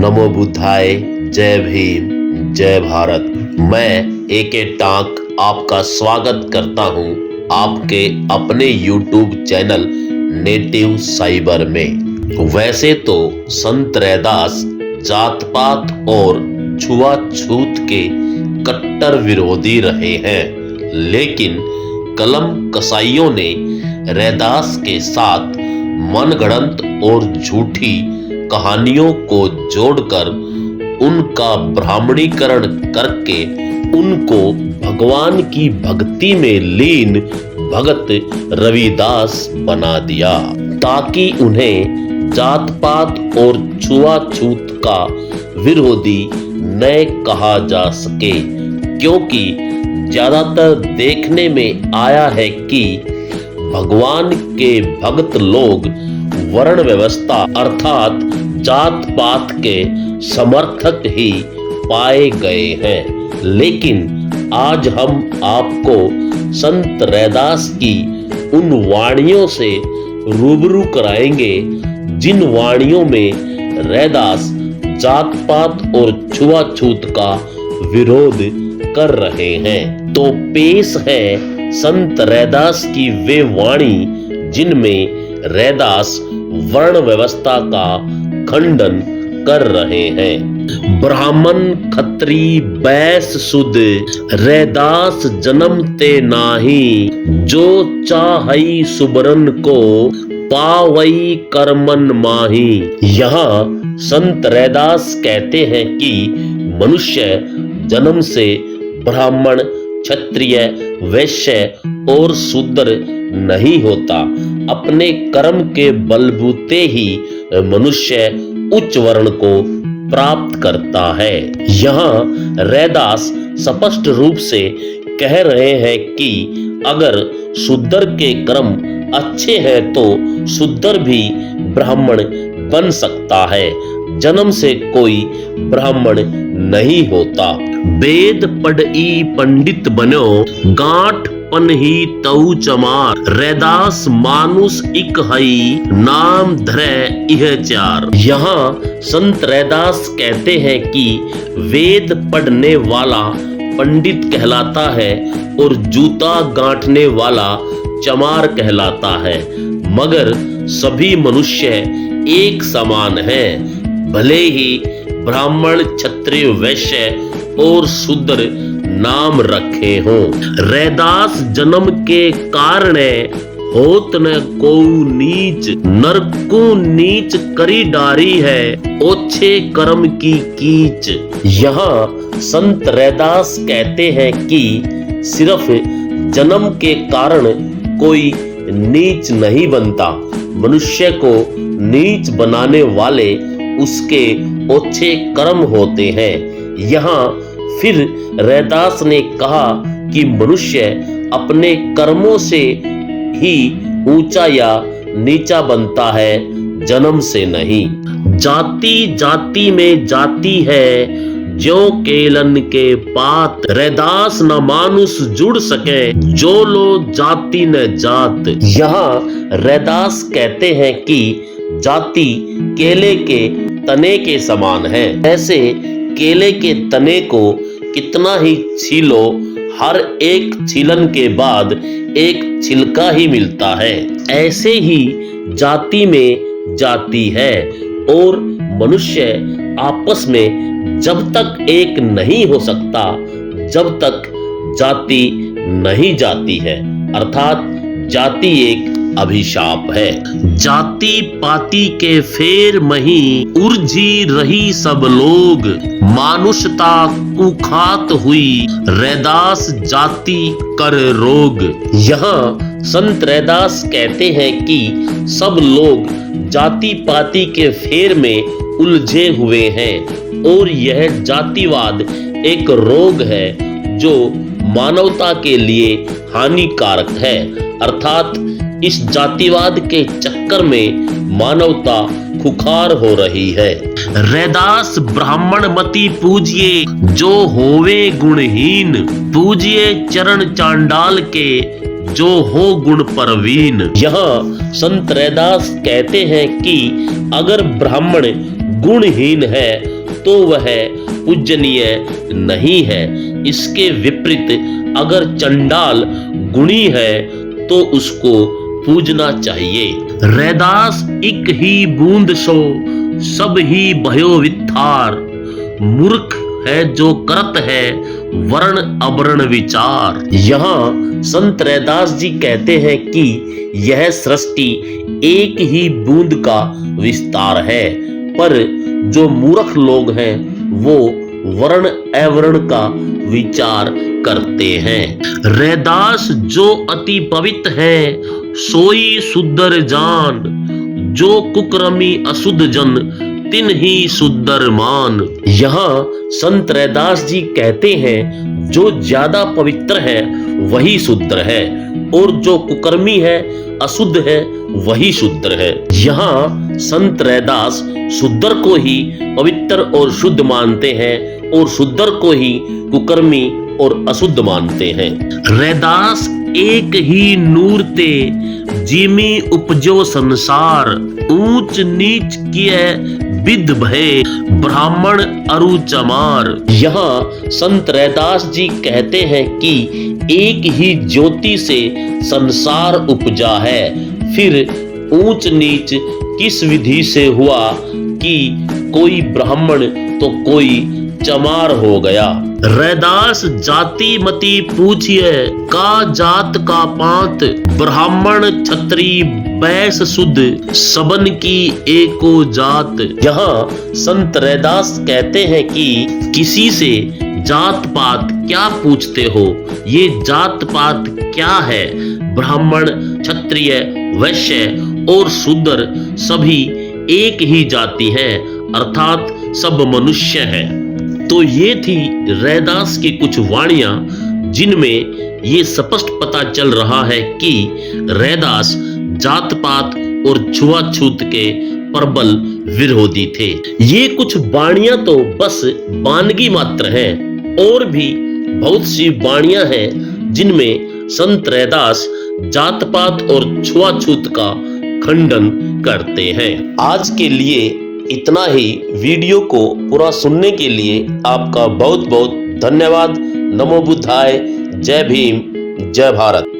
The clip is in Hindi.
नमो बुद्धाय, जय भीम, जय भारत। मैं एके टांक आपका स्वागत करता हूं आपके अपने YouTube चैनल नेटिव साइबर में। वैसे तो संत रैदास जात पात और छुआछूत के कट्टर विरोधी रहे हैं, लेकिन कलम कसाईयों ने रैदास के साथ मनगढ़ंत और झूठी कहानियों को जोड़कर उनका ब्राह्मणीकरण करके उनको भगवान की भक्ति में लीन भगत रविदास बना दिया, ताकि उन्हें जात पात और छुआछूत का विरोधी न कहा जा सके। क्योंकि ज्यादातर देखने में आया है कि भगवान के भक्त लोग वर्ण व्यवस्था अर्थात जात पात के समर्थक ही पाए गए हैं। लेकिन आज हम आपको संत रैदास की उन वाणियों से रूबरू कराएंगे जिन वाणियों में रैदास जात पात और छुआछूत का विरोध कर रहे हैं। तो पेश है संत रैदास की वे वाणी जिनमें रैदास वर्ण व्यवस्था का खंडन कर रहे हैं। ब्राह्मण खत्री बैस सुद रैदास जन्म ते नाही, जो चाहई सुबरन को पावई कर्मन माही। यहाँ संत रैदास कहते हैं कि मनुष्य जन्म से ब्राह्मण, क्षत्रिय, वैश्य और शूद्र नहीं होता। अपने कर्म के बलबूते ही मनुष्य उच्च वर्ण को प्राप्त करता है। यहाँ रैदास स्पष्ट रूप से कह रहे हैं कि अगर शूद्र के कर्म अच्छे हैं तो शूद्र भी ब्राह्मण बन सकता है। जन्म से कोई ब्राह्मण नहीं होता। वेद पढ़ई पंडित बनो, गांठ पनही तऊ चमार। रैदास मानुष इक हई, नाम धरे इह चार। यहाँ संत रैदास कहते हैं कि वेद पढ़ने वाला पंडित कहलाता है और जूता गांठने वाला चमार कहलाता है, मगर सभी मनुष्य एक समान हैं। भले ही ब्राह्मण, क्षत्रिय, वैश्य और शूद्र नाम रखे हों। रैदास जन्म के कारण होत न को नीच, नर को नीच करी डारी है, ओछे कर्म की कीच। यहाँ संत रैदास कहते हैं कि सिर्फ जन्म के कारण कोई नीच नहीं बनता। मनुष्य को नीच बनाने वाले उसके ओछे कर्म होते हैं। यहाँ फिर रैदास ने कहा कि मनुष्य अपने कर्मों से ही ऊंचा या नीचा बनता है, जन्म से नहीं। जाति जाति में जाति है, जो केलन के पात। रैदास न मानुष जुड़ सके, जो लो जाति न जात। यहाँ रैदास कहते हैं कि जाति केले के तने के समान है। ऐसे केले के तने को कितना ही छीलो, हर एक छीलन के बाद एक छिलका ही मिलता है। ऐसे ही जाति में जाति है और मनुष्य आपस में जब तक एक नहीं हो सकता जब तक जाति नहीं जाती है, अर्थात जाति एक अभिशाप है। जाति पाति के फेर मही, उर्जी रही सब लोग। मानुषता कुखात हुई, रैदास जाति कर रोग। यहाँ संत रैदास कहते हैं कि सब लोग जाति पाति के फेर में उलझे हुए हैं और यह जातिवाद एक रोग है जो मानवता के लिए हानिकारक है। अर्थात इस जातिवाद के चक्कर में मानवता खुखार हो रही है। रैदास ब्राह्मण मति पूजिए, जो होवे गुणहीन। पूजिए चरण चांडाल के, जो हो गुण परवीन। यहाँ संत रैदास कहते हैं कि अगर ब्राह्मण गुणहीन है तो वह पूजनीय नहीं है। इसके विपरीत अगर चंडाल गुणी है तो उसको पूजना चाहिए। रैदास एक ही बूंद सो सब ही भयो विथार, मूर्ख है जो करत है वर्ण अवर्ण विचार। यहाँ संत रैदास जी कहते हैं कि यह सृष्टि एक ही बूंद का विस्तार है, पर जो मूर्ख लोग हैं वो वर्ण अवर्ण का विचार करते हैं। रैदास जो अति पवित्र है सोई सुंदर जान, जो कुकर्मी अशुद्ध जन तिन ही सुंदर मान। यहाँ संत रैदास जी कहते हैं जो ज्यादा पवित्र है वही शुद्ध है, और जो कुकर्मी है अशुद्ध है वही शुद्ध है। यहाँ संत रैदास शुद्ध को ही पवित्र और शुद्ध मानते हैं और शुद्ध को ही कुकर्मी और अशुद्ध मानते हैं। रैदास एक ही नूर ते जिमी उपजो संसार, ऊंच नीच किए विद भय ब्राह्मण अरु चमार। यहाँ संत रैदास जी कहते हैं कि एक ही ज्योति से संसार उपजा है, फिर ऊंच नीच किस विधि से हुआ कि कोई ब्राह्मण तो कोई चमार हो गया। रैदास जाति मति पूछिए का जात का पात, ब्राह्मण क्षत्रिय वैश्य शुद्ध सबन की एको जात। यहाँ संत रैदास कहते हैं कि किसी से जात पात क्या पूछते हो, ये जात पात क्या है। ब्राह्मण क्षत्रिय वैश्य और शूद्र सभी एक ही जाति है, अर्थात सब मनुष्य है। तो ये थी रैदास की कुछ वाणियां जिनमें ये स्पष्ट पता चल रहा है कि रैदास जात पात और छुआछूत के प्रबल विरोधी थे। ये कुछ वाणियां तो बस वानगी मात्र हैं, और भी बहुत सी वाणियां हैं जिनमें संत रैदास जात पात और छुआछूत का खंडन करते हैं। आज के लिए इतना ही। वीडियो को पूरा सुनने के लिए आपका बहुत बहुत धन्यवाद। नमो बुद्धाय। जय भीम, जय भारत।